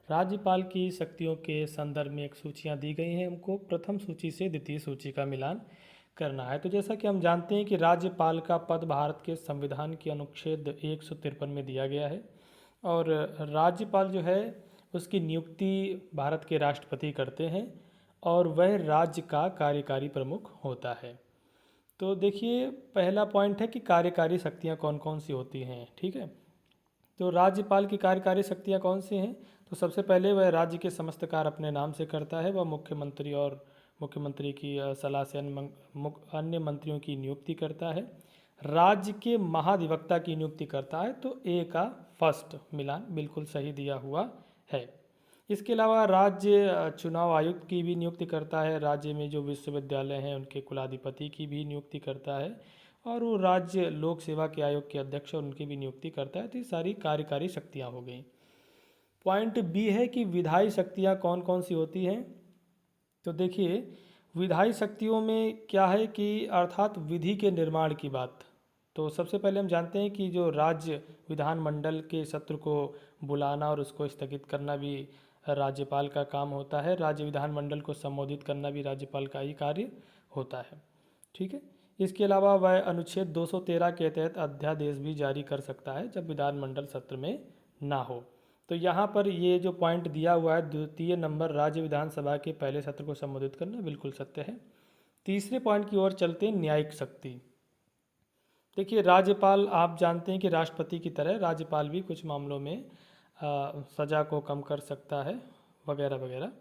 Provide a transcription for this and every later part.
राज्यपाल की शक्तियों के संदर्भ में एक सूचियाँ दी गई हैं हमको। प्रथम सूची से द्वितीय सूची का मिलान करना है। तो जैसा कि हम जानते हैं कि राज्यपाल का पद भारत के संविधान के अनुच्छेद 153 में दिया गया है और राज्यपाल जो है उसकी नियुक्ति भारत के राष्ट्रपति करते हैं और वह राज्य का कार्यकारी प्रमुख होता है। तो देखिए, पहला पॉइंट है कि कार्यकारी शक्तियाँ कौन कौन सी होती हैं। ठीक है, तो राज्यपाल की कार्यकारी शक्तियाँ कौन सी हैं? तो सबसे पहले वह राज्य के समस्त कार्य अपने नाम से करता है। वह मुख्यमंत्री की सलाह से अन्य मंत्रियों की नियुक्ति करता है। राज्य के महाधिवक्ता की नियुक्ति करता है। तो ए का फर्स्ट मिलान बिल्कुल सही दिया हुआ है। इसके अलावा राज्य चुनाव आयुक्त की भी नियुक्ति करता है। राज्य में जो विश्वविद्यालय हैं उनके कुलाधिपति की भी नियुक्ति करता है और वो राज्य लोक सेवा के आयोग के अध्यक्ष और उनकी भी नियुक्ति करता है। तो ये सारी कार्यकारी शक्तियाँ हो गई। पॉइंट बी है कि विधायी शक्तियाँ कौन कौन सी होती हैं। तो देखिए, विधायी शक्तियों में क्या है कि अर्थात विधि के निर्माण की बात। तो सबसे पहले हम जानते हैं कि जो राज्य विधानमंडल के सत्र को बुलाना और उसको स्थगित करना भी राज्यपाल का काम होता है। राज्य विधानमंडल को संबोधित करना भी राज्यपाल का ही कार्य होता है। ठीक है, इसके अलावा वह अनुच्छेद 213 के तहत अध्यादेश भी जारी कर सकता है जब विधानमंडल सत्र में ना हो। तो यहाँ पर ये जो पॉइंट दिया हुआ है द्वितीय नंबर, राज्य विधानसभा के पहले सत्र को संबोधित करना, बिल्कुल सत्य है। तीसरे पॉइंट की ओर चलते हैं, न्यायिक शक्ति। देखिए, राज्यपाल आप जानते हैं कि राष्ट्रपति की तरह राज्यपाल भी कुछ मामलों में सज़ा को कम कर सकता है वगैरह वगैरह।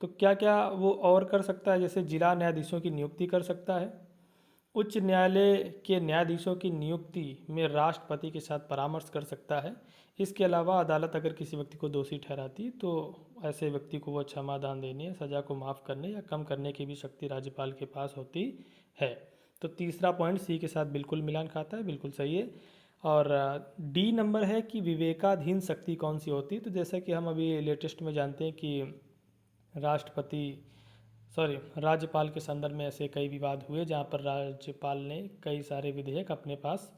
तो क्या क्या वो और कर सकता है? जैसे जिला न्यायाधीशों की नियुक्ति कर सकता है। उच्च न्यायालय के न्यायाधीशों की नियुक्ति में राष्ट्रपति के साथ परामर्श कर सकता है। इसके अलावा अदालत अगर किसी व्यक्ति को दोषी ठहराती तो ऐसे व्यक्ति को वो क्षमादान देने या सज़ा को माफ़ करने या कम करने की भी शक्ति राज्यपाल के पास होती है। तो तीसरा पॉइंट सी के साथ बिल्कुल मिलान खाता है, बिल्कुल सही है। और डी नंबर है कि विवेकाधीन शक्ति कौन सी होती है। तो जैसा कि हम अभी लेटेस्ट में जानते हैं कि राज्यपाल के संदर्भ में ऐसे कई विवाद हुए जहाँ पर राज्यपाल ने कई सारे विधेयक अपने पास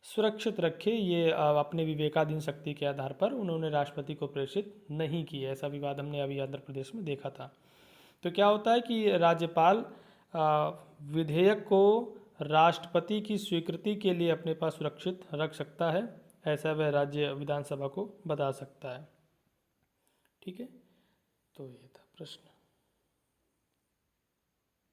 सुरक्षित रखे। ये अपने विवेकाधीन शक्ति के आधार पर उन्होंने राष्ट्रपति को प्रेषित नहीं किए। ऐसा विवाद हमने अभी आंध्र प्रदेश में देखा था। तो क्या होता है कि राज्यपाल विधेयक को राष्ट्रपति की स्वीकृति के लिए अपने पास सुरक्षित रख सकता है, ऐसा वह राज्य विधानसभा को बता सकता है। ठीक है, तो ये था प्रश्न।